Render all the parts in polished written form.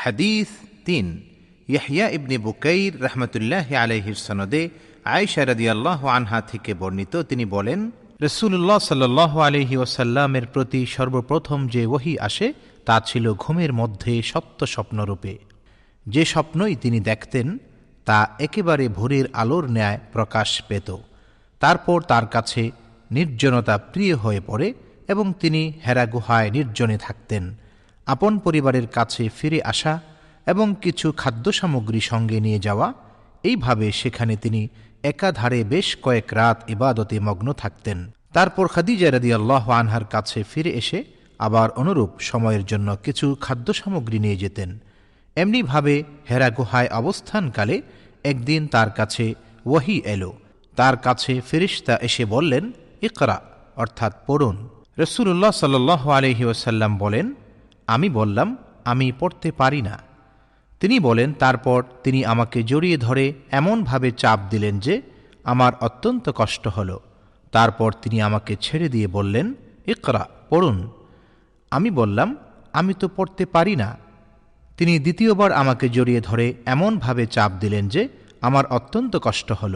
হাদিস ৩। ইয়াহইয়া ইবনে বুকাইর রহমতুল্লাহি আলাইহির সনদে আয়েশা রাদিয়াল্লাহু আনহা থেকে বর্ণিত, তিনি বলেন, রাসূলুল্লাহ সাল্লাল্লাহু আলাইহি ওয়াসাল্লামের প্রতি সর্বপ্রথম যে ওহী আসে তা ছিল ঘুমের মধ্যে সত্য স্বপ্নরূপে। যে স্বপ্নই তিনি দেখতেন তা একেবারে ভোরের আলোর ন্যায় প্রকাশ পেত। তারপর তার কাছে নির্জনতা প্রিয় হয়ে পড়ে এবং তিনি হেরা গুহায় নির্জনে থাকতেন। আপন পরিবারের কাছে ফিরে আসা এবং কিছু খাদ্য সামগ্রী সঙ্গে নিয়ে যাওয়া, এইভাবে সেখানে তিনি একাধারে বেশ কয়েক রাত ইবাদতে মগ্ন থাকতেন। তারপর খাদিজা রাদিয়াল্লাহু আনহার কাছে ফিরে এসে আবার অনুরূপ সময়ের জন্য কিছু খাদ্য সামগ্রী নিয়ে যেতেন। এমনিভাবে হেরা গুহায় অবস্থানকালে একদিন তার কাছে ওহী এলো। তার কাছে ফেরেশতা এসে বললেন, ইকরা, অর্থাৎ পড়ুন। রাসূলুল্লাহ সাল্লাল্লাহু আলাইহি ওয়াসাল্লাম বলেন, আমি বললাম, আমি পড়তে পারি না। তিনি বলেন, তারপর তিনি আমাকে জড়িয়ে ধরে এমনভাবে চাপ দিলেন যে আমার অত্যন্ত কষ্ট হল। তারপর তিনি আমাকে ছেড়ে দিয়ে বললেন, ইকরা, পড়ুন। আমি বললাম, আমি তো পড়তে পারি না। তিনি দ্বিতীয়বার আমাকে জড়িয়ে ধরে এমনভাবে চাপ দিলেন যে আমার অত্যন্ত কষ্ট হল।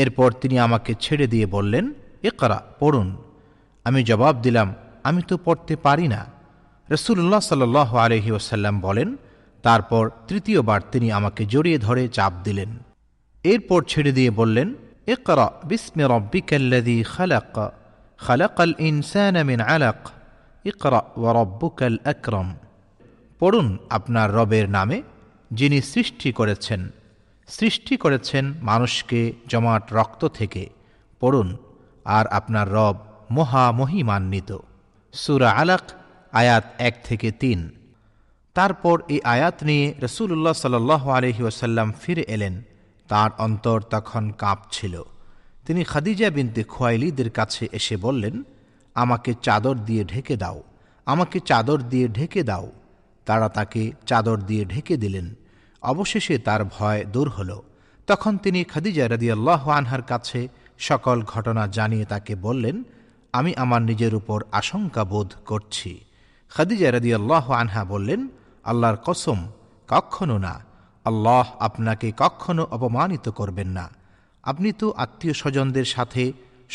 এরপর তিনি আমাকে ছেড়ে দিয়ে বললেন, ইকরা, পড়ুন। আমি জবাব দিলাম, আমি তো পড়তে পারি না। রাসূলুল্লাহ সাল্লাল্লাহু আলাইহি ওয়াসাল্লাম বলেন, তারপর তৃতীয়বার তিনি আমাকে জড়িয়ে ধরে চাপ দিলেন। এরপর ছেড়ে দিয়ে বললেন, ইকরা বিসমি রাব্বিকাল্লাযী খালাক, খালাকাল ইনসানা মিন আলাক, ইকরা ওয়া রাব্বুকাল আকরাম। পড়ুন আপনার রবের নামে, যিনি সৃষ্টি করেছেন মানুষকে জমাট রক্ত থেকে। পড়ুন, আর আপনার রব মহামহিমান্বিত। সূরা আলাক, আয়াত ১ থেকে ৩। তারপর এই আয়াত নিয়ে রাসূলুল্লাহ সাল্লাল্লাহু আলাইহি ওয়াসাল্লাম ফিরে এলেন। তার অন্তর তখন কাঁপছিল। তিনি খাদিজা বিনতে খুয়াইলিদের কাছে এসে বললেন, আমাকে চাদর দিয়ে ঢেকে দাও, আমাকে চাদর দিয়ে ঢেকে দাও। তারা তাকে চাদর দিয়ে ঢেকে দিলেন। অবশেষে তার ভয় দূর হল। তখন তিনি খাদিজা রাদিয়াল্লাহু আনহার কাছে সকল ঘটনা জানিয়ে তাকে বললেন, আমি আমার নিজের উপর আশঙ্কা বোধ করছি। খাদিজা রাদিয়াল্লাহু আনহা বললেন, আল্লাহর কসম, কখনো না। আল্লাহ আপনাকে কখনো অপমানিত করবেন না। আপনি তো আত্মীয় স্বজনদের সাথে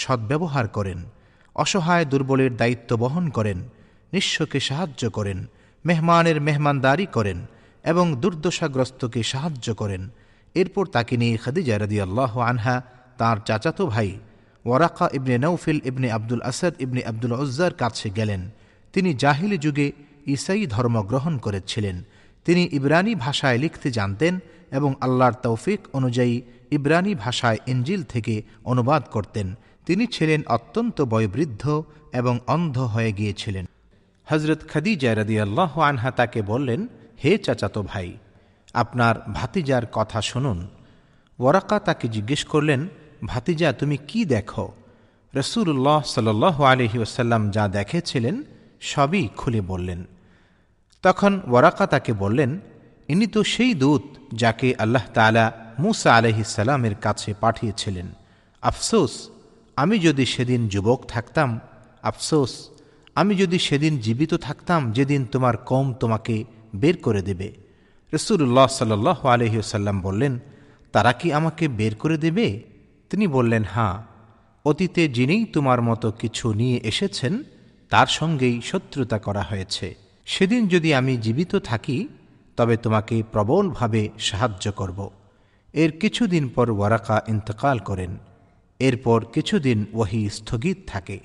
সদ্ব্যবহার করেন, অসহায় দুর্বলের দায়িত্ব বহন করেন, নিঃস্বকে সাহায্য করেন, মেহমানের মেহমানদারি করেন এবং দুর্দশাগ্রস্তকে সাহায্য করেন। এরপর তাকে নিয়ে খাদিজা রাদিয়াল্লাহু আনহা তাঁর চাচাতো ভাই ওয়ারাকা ইবনে নৌফিল ইবনে আব্দুল আসাদ ইবনে আব্দুল উজ্জার কাছে গেলেন। তিনি জাহিলি যুগে ঈসাই ধর্ম গ্রহণ করেছিলেন। তিনি ইব্রানি ভাষায় লিখতে জানতেন এবং আল্লাহর তৌফিক অনুযায়ী ইব্রানি ভাষায় ইনজিল থেকে অনুবাদ করতেন। তিনি ছিলেন অত্যন্ত বয়োবৃদ্ধ এবং অন্ধ হয়ে গিয়েছিলেন। হযরত খাদিজা রাদিয়াল্লাহু আনহা তাকে বললেন, হে চাচাতো ভাই, আপনার ভাতিজার কথা শুনুন। ওয়ারাকা তাকে জিজ্ঞেস করলেন, ভাতিজা, তুমি কি দেখো? রাসূলুল্লাহ সাল্লাল্লাহু আলাইহি ওয়াসাল্লাম যা দেখেছিলেন সবই খুলে বললেন। তখন ওয়ারাকা তাকে বললেন, ইনি তো সেই দূত যাকে আল্লাহ তাআলা মূসা আলাইহিস সালামের কাছে পাঠিয়েছিলেন। আফসোস, আমি যদি সেদিন যুবক থাকতাম। আফসোস, আমি যদি সেদিন জীবিত থাকতাম, যেদিন তোমার কওম তোমাকে বের করে দেবে। রাসূলুল্লাহ সাল্লাল্লাহু আলাইহি ওয়াসাল্লাম বললেন, তারা কি আমাকে বের করে দেবে? তিনি বললেন, হ্যাঁ, অতীতে যিনি তোমার মতো কিছু নিয়ে এসেছেন তার সঙ্গেই শত্রুতা করা হয়েছে। সেদিন যদি আমি জীবিত থাকি তবে তোমাকে প্রবলভাবে সাহায্য করব। এর কিছুদিন পর ওয়ারাকা ইন্তেকাল করেন। এরপর কিছুদিন ওহী স্থগিত থাকে।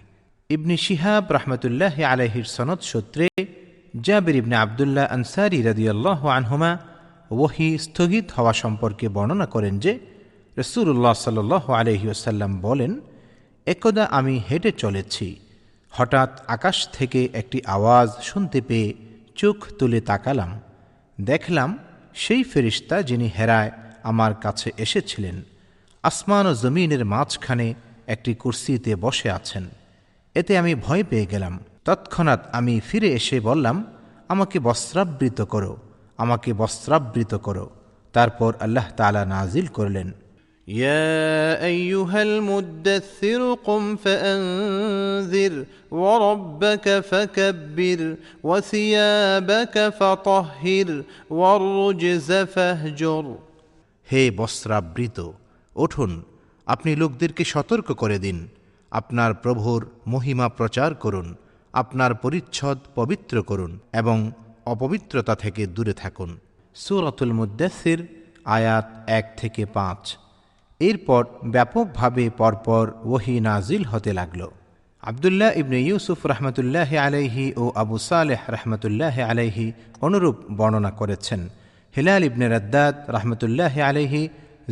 ইবনে শিহাব রাহমাতুল্লাহি আলাইহির সনদ সূত্রে জাবির ইবনে আব্দুল্লাহ আনসারী রাদিয়াল্লাহু আনহুমা ওহী স্থগিত হওয়া সম্পর্কে বর্ণনা করেন যে রাসূলুল্লাহ সাল্লাল্লাহু আলাইহি ওয়াসাল্লাম বলেন, একদা আমি হেঁটে চলেছি, হঠাৎ আকাশ থেকে একটি আওয়াজ শুনতে পেয়ে চোখ তুলে তাকালাম। দেখলাম সেই ফেরেশতা যিনি হেরায় আমার কাছে এসেছিলেন আসমান ও জমিনের মাঝখানে একটি কুরসিতে বসে আছেন। এতে আমি ভয় পেয়ে গেলাম। তৎক্ষণাৎ আমি ফিরে এসে বললাম, আমাকে বস্ত্রাবৃত করো, আমাকে বস্ত্রাবৃত করো। তারপর আল্লাহ তাআলা নাজিল করলেন, يا أيها المدثر قم فأنذر وربك فكبر وثيابك فطهر والرجز فاهجر হে বস্ত্রাবৃত, উঠুন, আপনি লোকদেরকে সতর্ক করে দিন, আপনার প্রভুর মহিমা প্রচার করুন, আপনার পরিচ্ছদ পবিত্র করুন এবং অপবিত্রতা থেকে দূরে থাকুন। সূরাতুল মুদ্দাসসির আয়াত 1 থেকে 5। এরপর ব্যাপকভাবে পরপর ওহী নাজিল হতে লাগল। আবদুল্লাহ ইবনে ইউসুফ রহমতুল্লাহ আলাইহি ও আবু সালেহ রহমতুল্লাহ আলাইহি অনুরূপ বর্ণনা করেছেন। হিলাল ইবনে রাদ্দাদ রহমতুল্লাহ আলাইহি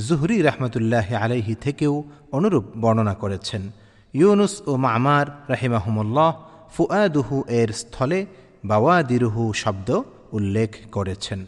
জুহরি রহমতুল্লাহ আলাইহি থেকেও অনুরূপ বর্ণনা করেছেন। ইউনুস ও মামার রাহিমাহুমুল্লাহ ফুআদুহু এর স্থলে বাওয়াদিরুহু শব্দ উল্লেখ করেছেন।